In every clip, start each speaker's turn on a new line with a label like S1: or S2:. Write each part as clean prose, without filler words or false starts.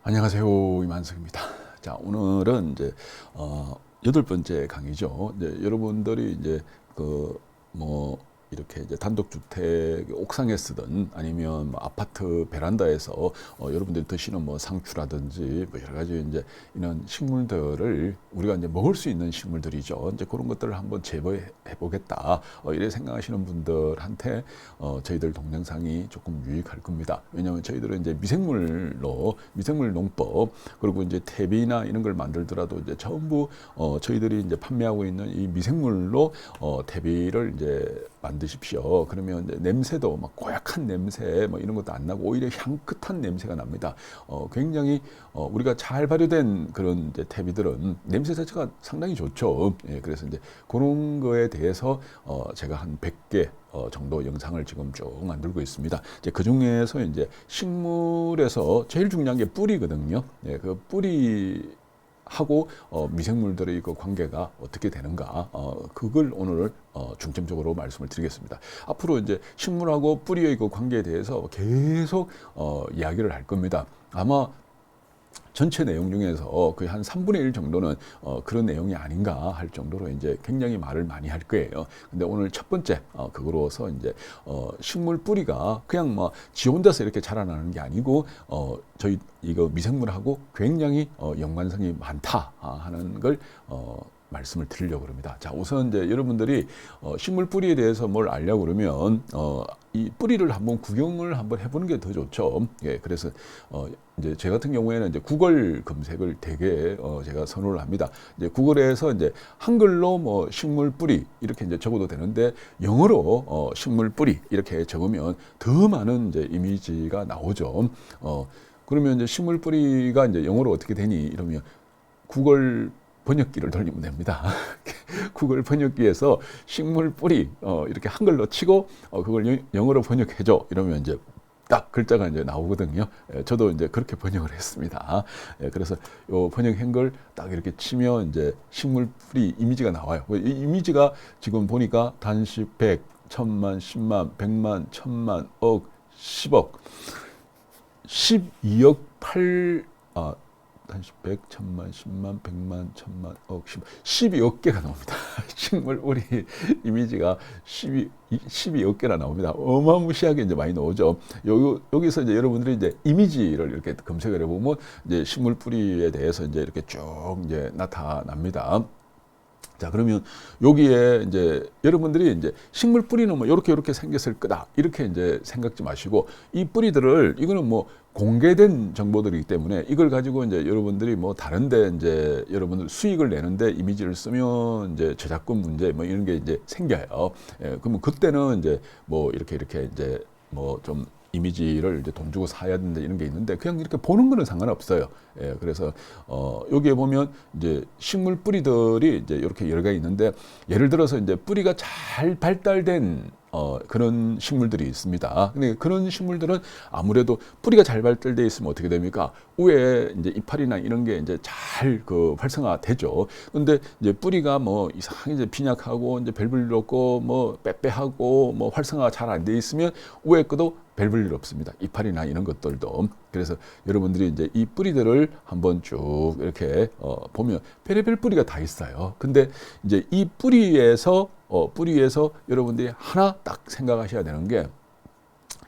S1: 안녕하세요, 이만석입니다. 자, 오늘은 이제 8번째 강의죠. 이제 여러분들이 이제 뭐 이렇게 이제 단독주택 옥상에 쓰든 아니면 뭐 아파트 베란다에서 여러분들이 드시는 뭐 상추라든지 뭐 여러 가지 이제 이런 식물들을 우리가 이제 먹을 수 있는 식물들이죠. 이제 그런 것들을 한번 재배해 보겠다. 이래 생각하시는 분들한테 저희들 동영상이 조금 유익할 겁니다. 왜냐하면 저희들은 이제 미생물 농법 그리고 이제 퇴비나 이런 걸 만들더라도 이제 전부 저희들이 이제 판매하고 있는 이 미생물로 퇴비를 이제 만드십시오. 그러면 이제 냄새도 막 고약한 냄새 뭐 이런 것도 안 나고 오히려 향긋한 냄새가 납니다. 굉장히 우리가 잘 발효된 그런 이제 퇴비들은 냄새 자체가 상당히 좋죠. 예, 그래서 이제 그런 거에 대해서 제가 한 100개 정도 영상을 지금 쭉 만들고 있습니다. 이제 그 중에서 이제 식물에서 제일 중요한 게 뿌리거든요. 예, 그 뿌리 하고 미생물들의 그 관계가 어떻게 되는가 그걸 오늘 중점적으로 말씀을 드리겠습니다. 앞으로 이제 식물하고 뿌리의 그 관계에 대해서 계속 이야기를 할 겁니다. 아마 전체 내용 중에서 거의 한 3분의 1 정도는 그런 내용이 아닌가 할 정도로 이제 굉장히 말을 많이 할 거예요. 근데 오늘 첫 번째 그거로서 이제 식물 뿌리가 그냥 뭐 지 혼자서 이렇게 자라나는 게 아니고 저희 이거 미생물하고 굉장히 연관성이 많다 하는 걸 말씀을 드리려고 합니다. 자, 우선 이제 여러분들이 식물 뿌리에 대해서 뭘 알려고 그러면 이 뿌리를 한번 구경을 한번 해보는 게 더 좋죠. 예, 그래서 이제 제 같은 경우에는 이제 구글 검색을 되게 제가 선호를 합니다. 이제 구글에서 이제 한글로 뭐 식물 뿌리 이렇게 이제 적어도 되는데 영어로 식물 뿌리 이렇게 적으면 더 많은 이제 이미지가 나오죠. 그러면 이제 식물 뿌리가 이제 영어로 어떻게 되니 이러면 구글 번역기를 돌리면 됩니다. 구글 번역기에서 식물 뿌리 이렇게 한글로 치고 그걸 영어로 번역해줘 이러면 이제 딱 글자가 이제 나오거든요. 저도 이제 그렇게 번역을 했습니다. 그래서 요 번역한 걸 딱 이렇게 치면 이제 식물 뿌리 이미지가 나와요. 이 이미지가 지금 보니까 단십, 100, 1000만, 10만, 100만, 1000만, 억, 10억, 12억 8 단십, 100, 1000만, 10만, 100만, 1000만, 억, 12억 개가 나옵니다. 식물 뿌리 이미지가 12억 개나 나옵니다. 어마무시하게 이제 많이 나오죠. 여기서 이제 여러분들이 이제 이미지를 이렇게 검색을 해보면 이제 식물 뿌리에 대해서 이제 이렇게 쭉 이제 나타납니다. 자, 그러면 여기에 이제 여러분들이 이제 식물 뿌리는 뭐 이렇게 생겼을 거다 이렇게 이제 생각지 마시고 이 뿌리들을 이거는 뭐 공개된 정보들이기 때문에 이걸 가지고 이제 여러분들이 뭐 다른데 이제 여러분들 수익을 내는데 이미지를 쓰면 이제 저작권 문제 뭐 이런 게 이제 생겨요. 예, 그러면 그때는 이제 뭐 이렇게 이제 뭐 좀 이미지를 이제 돈 주고 사야 된다 이런 게 있는데 그냥 이렇게 보는 거는 상관없어요. 예, 그래서 여기에 보면 이제 식물 뿌리들이 이제 이렇게 여러 개 있는데 예를 들어서 이제 뿌리가 잘 발달된 그런 식물들이 있습니다. 근데 그런 식물들은 아무래도 뿌리가 잘 발달되어 있으면 어떻게 됩니까? 위에 이제 이파리나 이런 게 이제 잘 활성화되죠. 근데 이제 뿌리가 뭐 이상하게 이제 빈약하고 이제 별 볼 일 없고 뭐 빼빼하고 뭐 활성화가 잘 안 돼 있으면 위에 것도 별 볼 일 없습니다. 이파리나 이런 것들도. 그래서 여러분들이 이제 이 뿌리들을 한번 쭉 이렇게 보면 별의별 뿌리가 다 있어요. 근데 이제 이 뿌리에서 여러분들이 하나 딱 생각하셔야 되는 게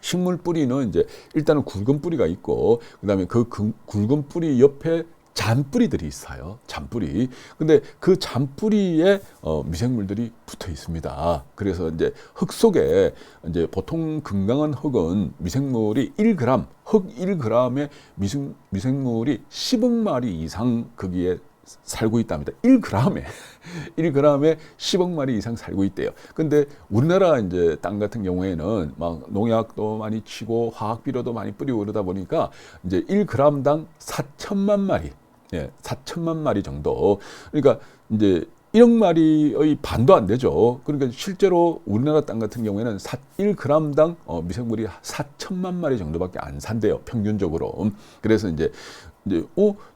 S1: 식물 뿌리는 이제 일단은 굵은 뿌리가 있고 그다음에 그 굵은 뿌리 옆에 잔뿌리들이 있어요. 잔뿌리. 근데 그 잔뿌리에 미생물들이 붙어 있습니다. 그래서 이제 흙 속에 이제 보통 건강한 흙은 미생물이 1g, 흙 1g에 미생물이 10억 마리 이상 거기에 살고 있답니다. 1g에 10억 마리 이상 살고 있대요. 근데 우리나라 이제 땅 같은 경우에는 막 농약도 많이 치고 화학 비료도 많이 뿌리고 그러다 보니까 이제 1g당 4천만 마리, 예, 4천만 마리 정도. 그러니까 이제 1억 마리의 반도 안 되죠. 그러니까 실제로 우리나라 땅 같은 경우에는 1g당 미생물이 4천만 마리 정도밖에 안 산대요. 평균적으로. 그래서 이제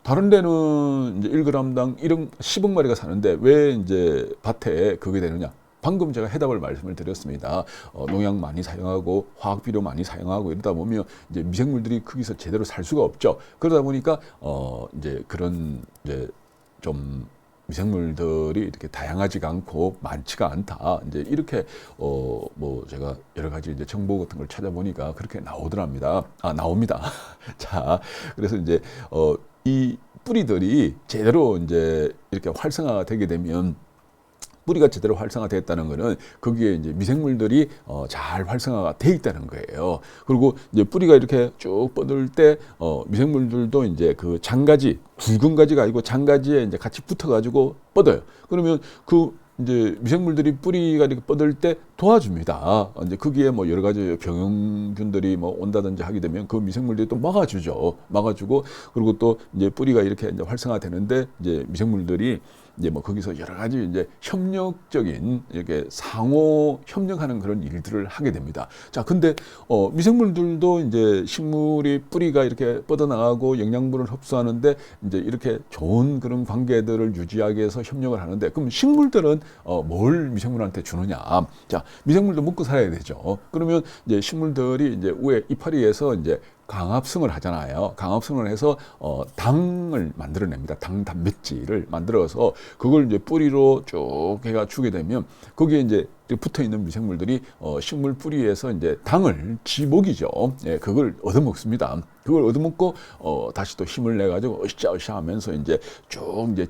S1: 다른 데는 이제 1g당 10억 마리가 사는데 왜 이제 밭에 그게 되느냐? 방금 제가 해답을 말씀을 드렸습니다. 농약 많이 사용하고 화학 비료 많이 사용하고 이러다 보면 이제 미생물들이 거기서 제대로 살 수가 없죠. 그러다 보니까 이제 그런 이제 좀 미생물들이 이렇게 다양하지가 않고 많지가 않다. 이제 이렇게 뭐 제가 여러 가지 이제 정보 같은 걸 찾아보니까 그렇게 나오더랍니다. 나옵니다. 자, 그래서 이제 이 뿌리들이 제대로 이제 이렇게 활성화가 되게 되면 뿌리가 제대로 활성화됐다는 것은 거기에 이제 미생물들이 잘 활성화가 돼 있다는 거예요. 그리고 이제 뿌리가 이렇게 쭉 뻗을 때 미생물들도 이제 그 장가지, 굵은 가지가 아니고 장가지에 이제 같이 붙어가지고 뻗어요. 그러면 그 이제 미생물들이 뿌리가 이렇게 뻗을 때 도와줍니다. 이제 거기에 뭐 여러 가지 병용균들이 뭐 온다든지 하게 되면 그 미생물들이 또 막아주죠. 막아주고 그리고 또 이제 뿌리가 이렇게 이제 활성화되는데 이제 미생물들이 이제 뭐 거기서 여러 가지 이제 협력적인 이렇게 상호 협력하는 그런 일들을 하게 됩니다. 자, 근데 미생물들도 이제 식물이 뿌리가 이렇게 뻗어나가고 영양분을 흡수하는데 이제 이렇게 좋은 그런 관계들을 유지하기 위해서 협력을 하는데 그럼 식물들은 뭘 미생물한테 주느냐? 자, 미생물도 먹고 살아야 되죠. 그러면 이제 식물들이 이제 위에 이파리에서 이제 강합성을 하잖아요. 강합성을 해서 당을 만들어냅니다. 당 단백질을 만들어서 그걸 이제 뿌리로 쭉 해가 주게 되면 거기에 이제 붙어 있는 미생물들이 식물 뿌리에서 이제 당을 지먹이죠. 예, 그걸 얻어먹습니다. 그걸 얻어먹고 다시 또 힘을 내 가지고 으쌰으쌰 하면서 이제 쭉 이제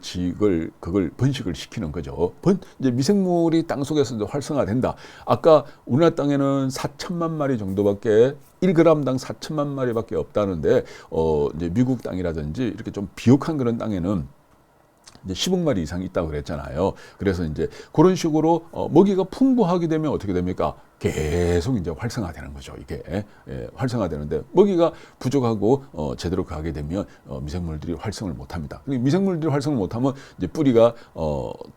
S1: 그걸 번식을 시키는 거죠. 이제 미생물이 땅 속에서 이제 활성화된다. 아까 우리나라 땅에는 4천만 마리 정도밖에 1g당 4천만 마리밖에 없다는데 이제 미국 땅이라든지 이렇게 좀 비옥한 그런 땅에는 이제 10억 마리 이상이 있다고 그랬잖아요. 그래서 이제 그런 식으로 먹이가 풍부하게 되면 어떻게 됩니까? 계속 이제 활성화되는 거죠. 이게 활성화되는데 먹이가 부족하고 제대로 가게 되면 미생물들이 활성을 못합니다. 미생물들이 활성을 못하면 이제 뿌리가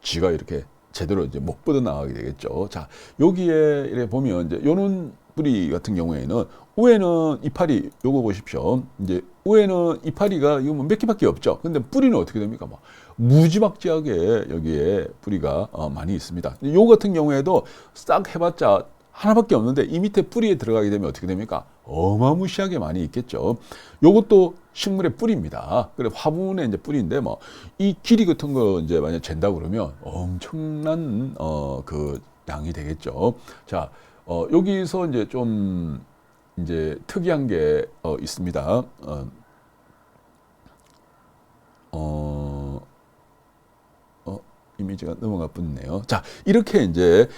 S1: 쥐가 이렇게 제대로 이제 못 뻗어 나가게 되겠죠. 자, 여기에 이렇게 보면 이제 요런 뿌리 같은 경우에는 위에는 이파리 요거 보십시오. 이제 위에는 이파리가 이거 몇 개밖에 없죠. 근데 뿌리는 어떻게 됩니까? 막 무지막지하게 여기에 뿌리가 많이 있습니다. 요 같은 경우에도 싹 해봤자 하나밖에 없는데 이 밑에 뿌리에 들어가게 되면 어떻게 됩니까? 어마무시하게 많이 있겠죠. 요것도 식물의 뿌리입니다. 그래 화분의 이제 뿌리인데 뭐 이 길이 같은 거 이제 만약 잰다 그러면 엄청난 그 양이 되겠죠. 자, 여기서 이제 좀 이제 특이한 게 있습니다. 이미지가 너무 나쁘네요. 자, 이렇게 이제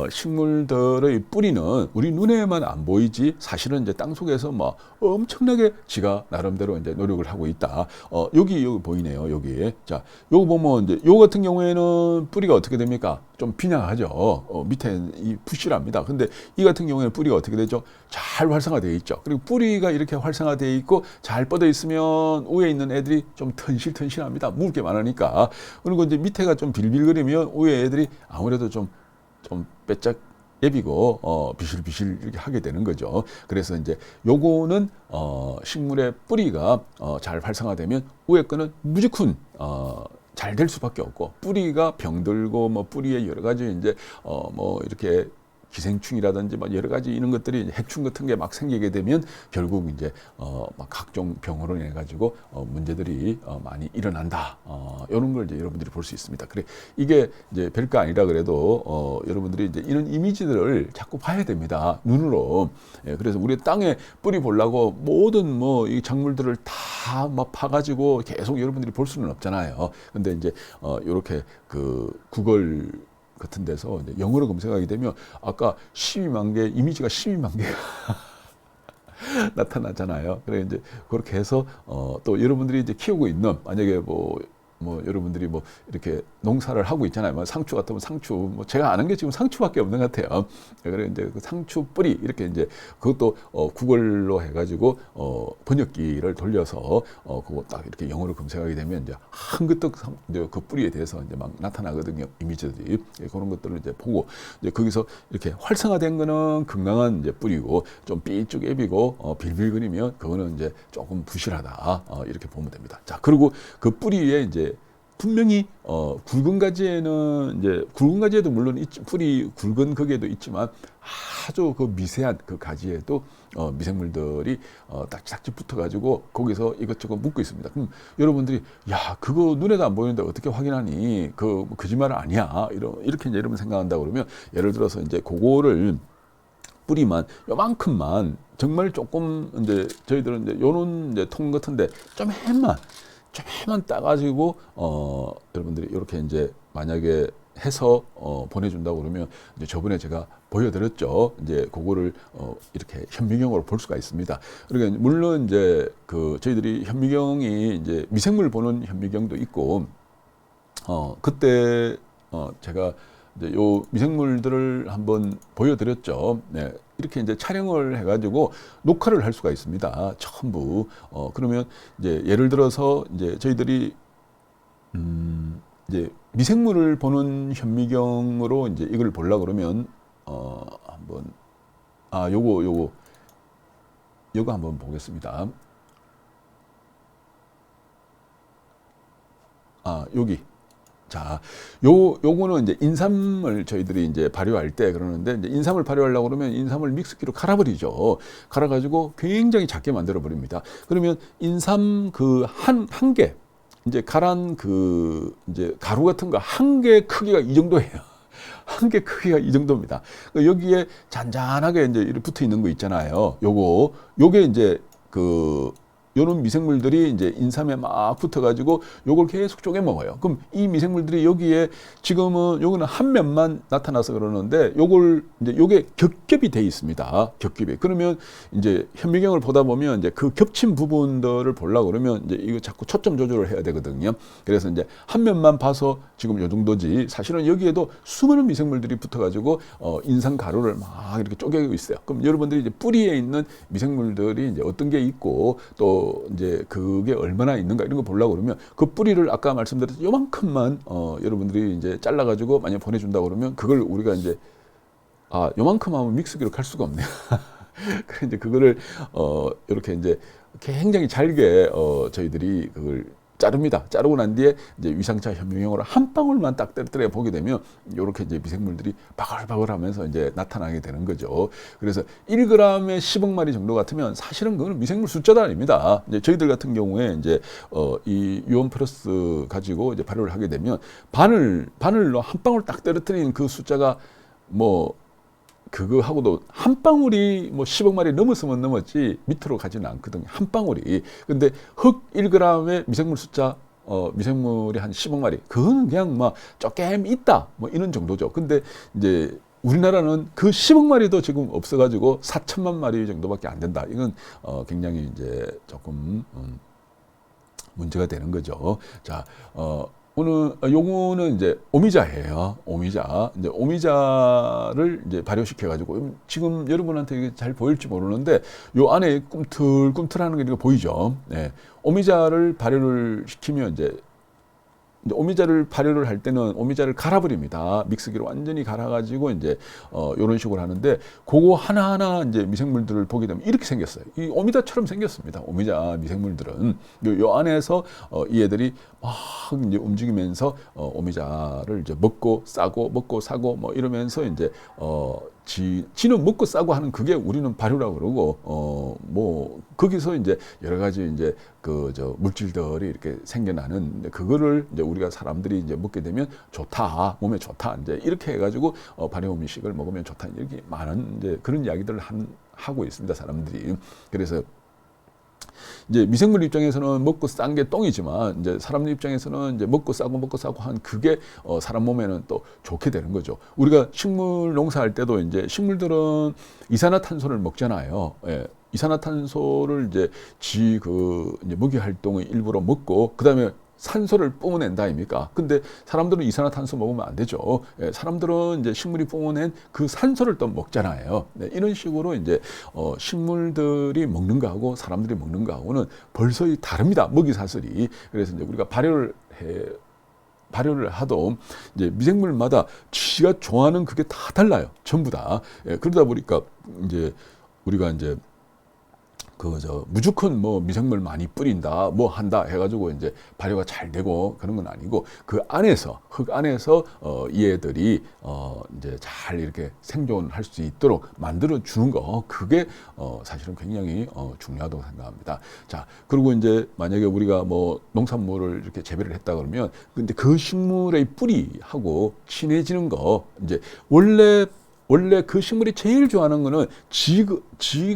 S1: 식물들의 뿌리는 우리 눈에만 안 보이지 사실은 이제 땅 속에서 뭐 엄청나게 지가 나름대로 이제 노력을 하고 있다. 여기 보이네요. 여기. 자, 요거 보면 이제 요 같은 경우에는 뿌리가 어떻게 됩니까? 좀 빈약하죠. 밑에 이 부실합니다. 근데 이 같은 경우에는 뿌리가 어떻게 되죠? 잘 활성화되어 있죠. 그리고 뿌리가 이렇게 활성화되어 있고 잘 뻗어 있으면 위에 있는 애들이 좀 튼실튼실합니다. 먹을 게 많으니까. 그리고 이제 밑에가 좀 빌빌거리면 위에 애들이 아무래도 좀 빼짝 예비고 비실비실 이렇게 하게 되는 거죠. 그래서 이제 요거는 식물의 뿌리가 잘 활성화되면 위에 거는 무조건 잘 될 수밖에 없고 뿌리가 병들고 뭐 뿌리에 여러 가지 이제 뭐 이렇게 기생충이라든지 뭐 여러 가지 이런 것들이 해충 같은 게 막 생기게 되면 결국 이제 막 각종 병으로 인해 가지고 문제들이 많이 일어난다. 이런 걸 이제 여러분들이 볼 수 있습니다. 그래 이게 이제 별거 아니라 그래도 여러분들이 이제 이런 이미지들을 자꾸 봐야 됩니다. 눈으로. 예, 그래서 우리 땅에 뿌리 보려고 모든 뭐 이 작물들을 다 막 파가지고 계속 여러분들이 볼 수는 없잖아요. 근데 이제 이렇게 그 구글 같은 데서 이제 영어로 검색하게 되면 아까 12만 개 이미지가 12만 개가 나타나잖아요. 그래 이제 그렇게 해서 또 여러분들이 이제 키우고 있는 만약에 뭐 여러분들이 뭐 이렇게 농사를 하고 있잖아요. 뭐 상추 같으면 상추, 뭐 제가 아는 게 지금 상추밖에 없는 것 같아요. 그래 이제 그 상추 뿌리 이렇게 이제 그것도 구글로 해가지고 번역기를 돌려서 그거 딱 이렇게 영어로 검색하게 되면 이제 한그떡 이제 그 뿌리에 대해서 이제 막 나타나거든요. 이미지들이 그런 것들을 이제 보고 이제 거기서 이렇게 활성화된 거는 건강한 이제 뿌리고 좀 삐쭉애비고 빌빌거리면 그거는 이제 조금 부실하다 이렇게 보면 됩니다. 자 그리고 그 뿌리에 이제 분명히 굵은 가지에는 이제 굵은 가지에도 물론 뿌리 굵은 거기에도 있지만 아주 그 미세한 그 가지에도 미생물들이 딱지딱지 붙어가지고 거기서 이것저것 묻고 있습니다. 그럼 여러분들이 야 그거 눈에도 안 보이는데 어떻게 확인하니? 그 거짓말 아니야? 이렇게 이제 여러분 생각한다 그러면 예를 들어서 이제 그거를 뿌리만 요만큼만 정말 조금 이제 저희들은 이제 요런 이제 통 같은데 좀 해만 따가지고 여러분들이 이렇게 이제 만약에 해서 보내준다고 그러면 이제 저번에 제가 보여드렸죠. 이제 그거를 이렇게 현미경으로 볼 수가 있습니다. 그러니까 물론 이제 그 저희들이 현미경이 이제 미생물 보는 현미경도 있고 그때 제가 이제 요 미생물들을 한번 보여드렸죠. 네. 이렇게 이제 촬영을 해가지고 녹화를 할 수가 있습니다. 전부. 그러면 이제 예를 들어서 이제 저희들이 이제 미생물을 보는 현미경으로 이제 이걸 보려고 그러면 한번 요거 한번 보겠습니다. 여기. 자, 요거는 이제 인삼을 저희들이 이제 발효할 때 그러는데 이제 인삼을 발효하려고 그러면 인삼을 믹스기로 갈아버리죠. 갈아가지고 굉장히 작게 만들어 버립니다. 그러면 인삼 그 한 개, 이제 가란 그 이제 가루 같은 거 한 개 크기가 이 정도예요. 한 개 크기가 이 정도입니다. 여기에 잔잔하게 이제 이렇게 붙어 있는 거 있잖아요. 요게 이제 요런 미생물들이 이제 인삼에 막 붙어가지고 요걸 계속 쪼개 먹어요. 그럼 이 미생물들이 여기에 지금은 요거는 한 면만 나타나서 그러는데 요게 겹겹이 돼 있습니다. 겹겹이. 그러면 이제 현미경을 보다 보면 이제 그 겹친 부분들을 보려고 그러면 이제 이거 자꾸 초점 조절을 해야 되거든요. 그래서 이제 한 면만 봐서 지금 요 정도지 사실은 여기에도 수많은 미생물들이 붙어가지고 인삼 가루를 막 이렇게 쪼개고 있어요. 그럼 여러분들이 이제 뿌리에 있는 미생물들이 이제 어떤 게 있고 또 이제 그게 얼마나 있는가 이런 거 보려고 그러면 그 뿌리를 아까 말씀드렸듯이 요만큼만 여러분들이 이제 잘라가지고 만약 보내준다고 그러면 그걸 우리가 이제 요만큼 하면 믹스기로 갈 수가 없네요. 그래서 이제 그거를 이렇게 이제 굉장히 잘게 저희들이 그걸 자릅니다. 자르고 난 뒤에 이제 위상차 현미경으로 한 방울만 딱 떨어뜨려 보게 되면 이렇게 이제 미생물들이 바글바글하면서 이제 나타나게 되는 거죠. 그래서 1g에 10억 마리 정도 같으면 사실은 그거는 미생물 숫자도 아닙니다. 이제 저희들 같은 경우에 이제 이 유온 플러스 가지고 이제 발효를 하게 되면 바늘로 한 방울 딱 떨어뜨리는 그 숫자가 뭐 그거 하고도 한 방울이 뭐 10억 마리 넘었으면 넘었지 밑으로 가지는 않거든요. 한 방울이. 근데 흙 1g의 미생물 숫자 미생물이 한 10억 마리. 그거는 그냥 막 조금 있다. 뭐 이런 정도죠. 근데 이제 우리나라는 그 10억 마리도 지금 없어가지고 4천만 마리 정도밖에 안 된다. 이건 굉장히 이제 조금 문제가 되는 거죠. 자, 오늘 요거는 이제 오미자예요. 오미자. 이제 오미자를 이제 발효시켜 가지고 지금 여러분한테 이게 잘 보일지 모르는데 요 안에 꿈틀꿈틀하는 게 보이죠. 네. 오미자를 발효를 시키면 이제 오미자를 발효를 할 때는 오미자를 갈아버립니다. 믹스기로 완전히 갈아가지고 이제 이런 식으로 하는데 그거 하나하나 이제 미생물들을 보게 되면 이렇게 생겼어요. 이 오미자처럼 생겼습니다. 오미자 미생물들은 요 안에서 이 애들이 막 이제 움직이면서 오미자를 이제 먹고 싸고 뭐 이러면서 이제 지는 먹고 싸고 하는 그게 우리는 발효라고 그러고 뭐 거기서 이제 여러 가지 이제 물질들이 이렇게 생겨나는 그거를 이제 우리가 사람들이 이제 먹게 되면 좋다, 몸에 좋다, 이제 이렇게 해가지고 발효 음식을 먹으면 좋다, 이렇게 많은 이제 그런 이야기들을 하고 있습니다, 사람들이. 그래서 이제 미생물 입장에서는 먹고 싼 게 똥이지만 이제 사람들 입장에서는 이제 먹고 싸고 한 그게 사람 몸에는 또 좋게 되는 거죠. 우리가 식물 농사할 때도 이제 식물들은 이산화탄소를 먹잖아요. 예. 이산화탄소를 이제 이제 먹이 활동의 일부로 먹고 그다음에 산소를 뿜어낸다 아닙니까? 근데 사람들은 이산화탄소 먹으면 안 되죠. 예, 사람들은 이제 식물이 뿜어낸 그 산소를 또 먹잖아요. 네, 이런 식으로 이제 식물들이 먹는 거하고 사람들이 먹는 거하고는 벌써 다릅니다. 먹이 사슬이. 그래서 이제 우리가 발효를 하도 이제 미생물마다 지가 좋아하는 그게 다 달라요. 전부 다. 예, 그러다 보니까 이제 우리가 이제 무조건 뭐 미생물 많이 뿌린다, 뭐 한다 해가지고 이제 발효가 잘 되고 그런 건 아니고 그 안에서, 흙 안에서, 이 애들이, 이제 잘 이렇게 생존할 수 있도록 만들어 주는 거, 그게, 사실은 굉장히, 중요하다고 생각합니다. 자, 그리고 이제 만약에 우리가 뭐 농산물을 이렇게 재배를 했다 그러면, 근데 그 식물의 뿌리하고 친해지는 거, 이제 원래 그 식물이 제일 좋아하는 거는 지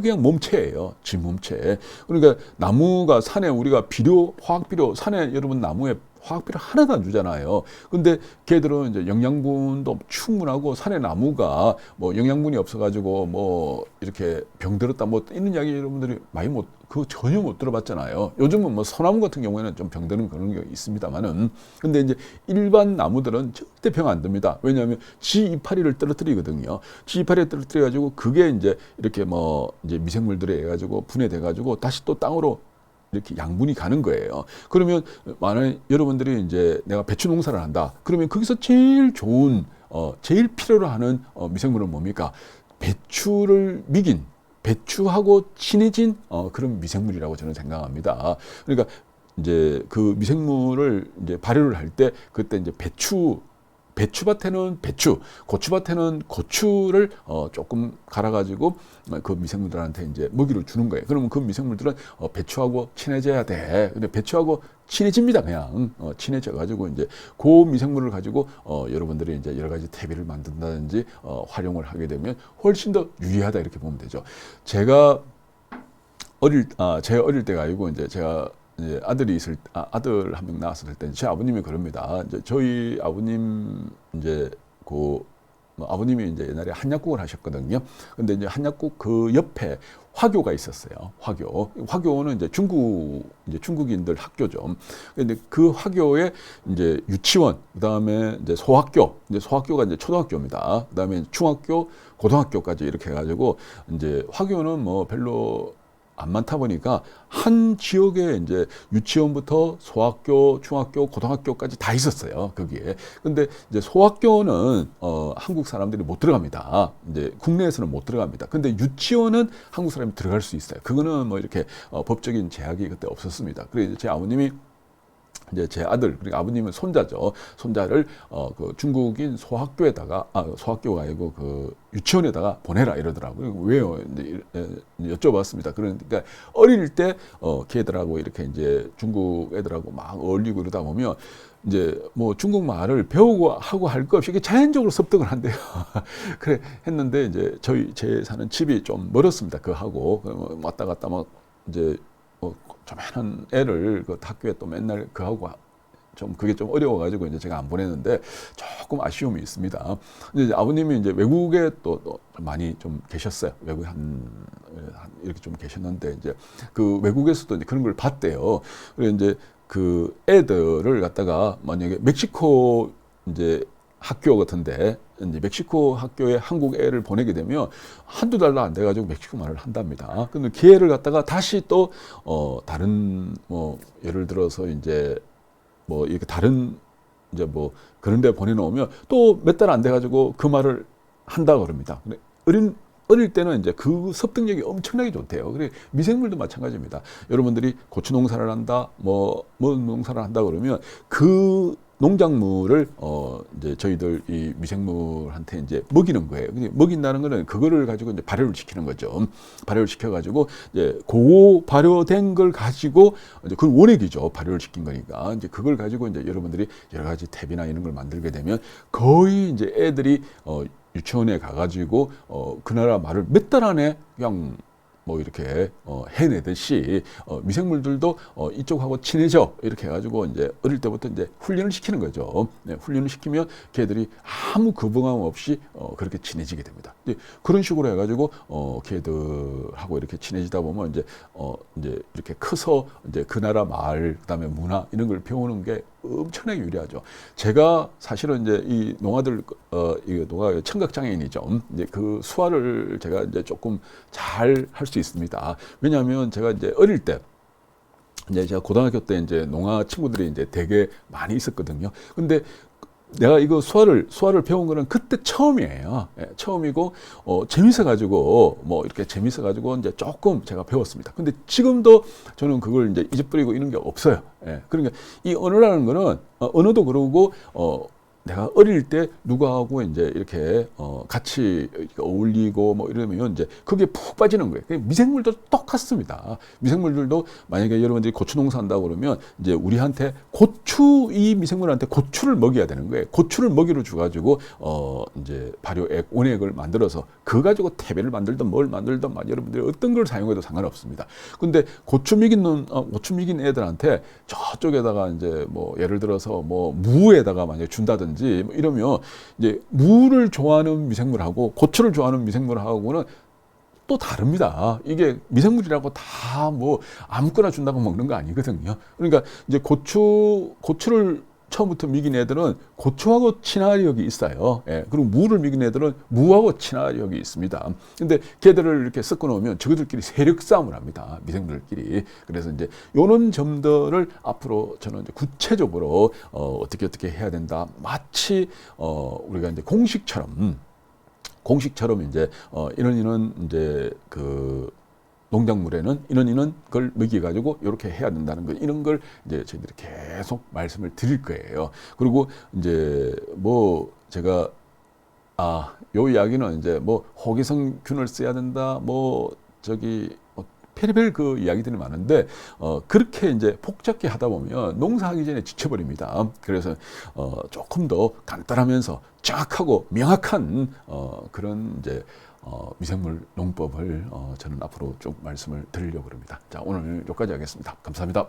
S1: 그냥 몸체예요. 지 몸체. 그러니까 나무가 산에 우리가 비료, 화학 비료, 산에 여러분 나무에 화학 비료 하나도 안 주잖아요. 근데 걔들은 이제 영양분도 충분하고 산에 나무가 뭐 영양분이 없어가지고 뭐 이렇게 병들었다 뭐 이런 이야기 여러분들이 많이 그거 전혀 못 들어봤잖아요. 요즘은 뭐 소나무 같은 경우에는 좀 병드는 그런 게 있습니다만은, 근데 이제 일반 나무들은 절대 병 안 듭니다. 왜냐하면 지 이파리를 떨어뜨리거든요. 지 이파리를 떨어뜨려가지고 그게 이제 이렇게 뭐 이제 미생물들에 해가지고 분해돼가지고 다시 또 땅으로 이렇게 양분이 가는 거예요. 그러면 만약 여러분들이 이제 내가 배추 농사를 한다. 그러면 거기서 제일 좋은, 제일 필요로 하는 미생물은 뭡니까? 배추를 미긴, 배추하고 친해진 그런 미생물이라고 저는 생각합니다. 그러니까 이제 그 미생물을 이제 발효를 할 때 그때 이제 배추밭에는 배추, 고추밭에는 고추를 조금 갈아가지고 그 미생물들한테 이제 먹이를 주는 거예요. 그러면 그 미생물들은 배추하고 친해져야 돼. 근데 배추하고 친해집니다. 그냥 친해져가지고 이제 그 미생물을 가지고 여러분들이 이제 여러 가지 퇴비를 만든다든지 활용을 하게 되면 훨씬 더 유리하다 이렇게 보면 되죠. 제가 제 어릴 때가 아니고 이제 제가 이제 아들 한 명 낳았을 때 제 아버님이 그럽니다. 이제 저희 아버님 이제 아버님이 이제 옛날에 한약국을 하셨거든요. 근데 이제 한약국 그 옆에 화교가 있었어요. 화교는 이제 중국인들 학교죠. 근데 그 화교에 이제 유치원, 그다음에 이제 소학교가 이제 초등학교입니다. 그다음에 중학교, 고등학교까지 이렇게 해가지고 이제 화교는 뭐 별로 안 많다 보니까 한 지역에 이제 유치원부터 소학교, 중학교, 고등학교까지 다 있었어요. 거기에. 근데 이제 소학교는 한국 사람들이 못 들어갑니다. 이제 국내에서는 못 들어갑니다. 근데 유치원은 한국 사람이 들어갈 수 있어요. 그거는 뭐 이렇게 법적인 제약이 그때 없었습니다. 그래서 제 아버님이 이제 제 아들, 그러니까 아버님은 손자죠. 손자를 그 중국인 소학교가 아니고 그 유치원에다가 보내라 이러더라고요. 왜요? 이제 여쭤봤습니다. 그러니까 어릴 때 걔들하고 이렇게 이제 중국 애들하고 막 어울리고 이러다 보면 이제 뭐 중국말을 배우고 하고 할 거 없이 이게 자연적으로 습득을 한대요. 그래 했는데 이제 제 사는 집이 좀 멀었습니다. 그하고 왔다 갔다 막 이제 조만한 애를 그 학교에 또 맨날 그하고 좀 그게 좀 어려워가지고 이제 제가 안 보냈는데 조금 아쉬움이 있습니다. 이제 아버님이 이제 외국에 또 많이 좀 계셨어요. 외국에 이렇게 좀 계셨는데 이제 그 외국에서도 이제 그런 걸 봤대요. 그래서 이제 그 애들을 갖다가 만약에 멕시코 이제 학교 같은데 이제 멕시코 학교에 한국 애를 보내게 되면 한두 달도 안 돼가지고 멕시코 말을 한답니다. 근데 그 애를 갖다가 다시 또 다른 뭐 예를 들어서 이제 뭐 이렇게 다른 이제 뭐 그런 데 보내놓으면 또 몇 달 안 돼가지고 그 말을 한다 그럽니다. 근데 어릴 때는 이제 그 습득력이 엄청나게 좋대요. 그래 미생물도 마찬가지입니다. 여러분들이 고추 농사를 한다, 뭐 농사를 한다 그러면 그 농작물을 이제 저희들 이 미생물한테 이제 먹이는 거예요. 근데 먹인다는 거는 그거를 가지고 이제 발효를 시키는 거죠. 발효를 시켜가지고 이제 그 발효된 걸 가지고 이제 그건 원액이죠. 발효를 시킨 거니까 이제 그걸 가지고 이제 여러분들이 여러 가지 탭이나 이런 걸 만들게 되면 거의 이제 애들이 유치원에 가가지고 그 나라 말을 몇 달 안에 그냥 뭐 이렇게 해내듯이 미생물들도 이쪽하고 친해져 이렇게 해가지고 이제 어릴 때부터 이제 훈련을 시키는 거죠. 네, 훈련을 시키면 걔들이 아무 거부감 없이 그렇게 친해지게 됩니다. 그런 식으로 해가지고 걔들하고 이렇게 친해지다 보면 이제 이렇게 커서 이제 그 나라 말 그다음에 문화 이런 걸 배우는 게 엄청나게 유리하죠. 제가 사실은 이제 이 농아들 농아 청각 장애인이죠. 이제 그 수화를 제가 이제 조금 잘 할 수 있습니다. 왜냐하면 제가 이제 어릴 때 이제 제가 고등학교 때 이제 농아 친구들이 이제 되게 많이 있었거든요. 근데 내가 이거 수화를 배운 거는 그때 처음이에요. 예, 처음이고, 재밌어가지고, 뭐, 이렇게 재밌어가지고, 이제 조금 제가 배웠습니다. 근데 지금도 저는 그걸 이제 잊어버리고 이런 게 없어요. 예, 그러니까 이 언어라는 거는, 언어도 그러고, 내가 어릴 때 누구하고 이제 이렇게 같이 어울리고 뭐 이러면 이제 거기에 푹 빠지는 거예요. 미생물도 똑같습니다. 미생물들도 만약에 여러분들이 고추 농사한다고 그러면 이제 우리한테 이 미생물한테 고추를 먹여야 되는 거예요. 고추를 먹이로 줘가지고 이제 발효액, 원액을 만들어서 그거 가지고 태배를 만들든 뭘 만들든 여러분들이 어떤 걸 사용해도 상관없습니다. 근데 고추 먹인 애들한테 저쪽에다가 이제 뭐 예를 들어서 뭐 무에다가 만약에 준다든지 뭐 이러면 이제 무를 좋아하는 미생물하고 고추를 좋아하는 미생물하고는 또 다릅니다. 이게 미생물이라고 다 뭐 아무거나 준다고 먹는 거 아니거든요. 그러니까 이제 고추를 처음부터 먹인 애들은 고추하고 친화력이 있어요. 예, 그리고 무를 먹인 애들은 무하고 친화력이 있습니다. 근데 걔들을 이렇게 섞어 놓으면 저들끼리 세력 싸움을 합니다. 미생물들끼리. 그래서 이제 요런 점들을 앞으로 저는 이제 구체적으로 어떻게 해야 된다. 마치 우리가 이제 공식처럼 이제 이런 이제 그 농작물에는 이런 걸 먹여가지고 이렇게 해야 된다는 거, 이런 걸 이제 저희들이 계속 말씀을 드릴 거예요. 그리고 이제 뭐 제가 요 이야기는 이제 뭐 호기성균을 써야 된다, 뭐 저기 별의별 그 이야기들이 많은데 그렇게 이제 복잡게 하다 보면 농사하기 전에 지쳐버립니다. 그래서 조금 더 간단하면서 정확하고 명확한 그런 이제 미생물 농법을 저는 앞으로 쭉 말씀을 드리려고 합니다. 자, 오늘 여기까지 하겠습니다. 감사합니다.